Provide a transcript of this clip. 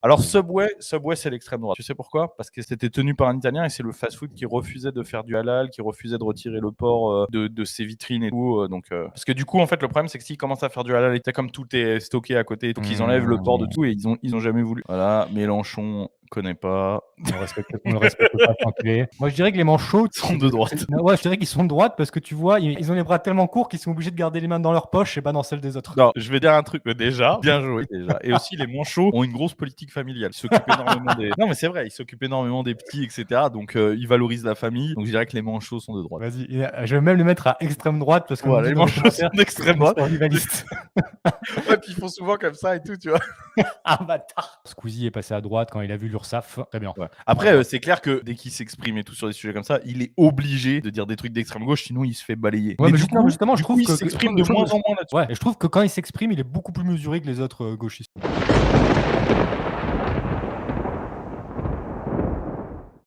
Alors Subway, c'est l'extrême droite. Tu sais pourquoi? Parce que c'était tenu par un Italien et c'est le fast-food qui refusait de faire du halal, qui refusait de retirer le porc de ses vitrines et tout. Parce que du coup, en fait, le problème, c'est que s'ils commencent à faire du halal, et comme tout est stocké à côté, donc ils enlèvent le porc de tout et ils ont jamais voulu. Voilà, Mélenchon connaît pas. On le respecte pas, cet enculé. Moi, je dirais que les manchots Sont de droite. Ouais, je dirais qu'ils sont de droite parce que tu vois, ils ont les bras tellement courts qu'ils sont obligés de garder les mains dans leur poche et pas dans celles des autres. Non, je vais dire un truc déjà, bien joué déjà. Et aussi les manchots ont une grosse politique familiale. Ils s'occupent énormément des. Non mais c'est vrai, ils s'occupent énormément des petits, etc. Donc ils valorisent la famille. Donc je dirais que les manchots sont de droite. Vas-y, je vais même les mettre à extrême droite parce qu'on Voilà, dit les dans les manchots sont commentaires d'extrême qu'ils droite. sont rivalistes. Ouais, puis ils font souvent comme ça et tout, tu vois. Ah bâtard. Squeezie est passé à droite quand il a vu l'URSSAF. Très bien. Ouais. Après, c'est clair que dès qu'il s'exprime et tout sur des sujets comme ça, il est obligé de dire des trucs d'extrême gauche, sinon il se fait balayer. Ouais, mais du justement, coup, justement, je trouve il que s'exprime de moins en moins là-dessus. ouais, et je trouve que quand il s'exprime, il est beaucoup plus mesuré que les autres gauchistes.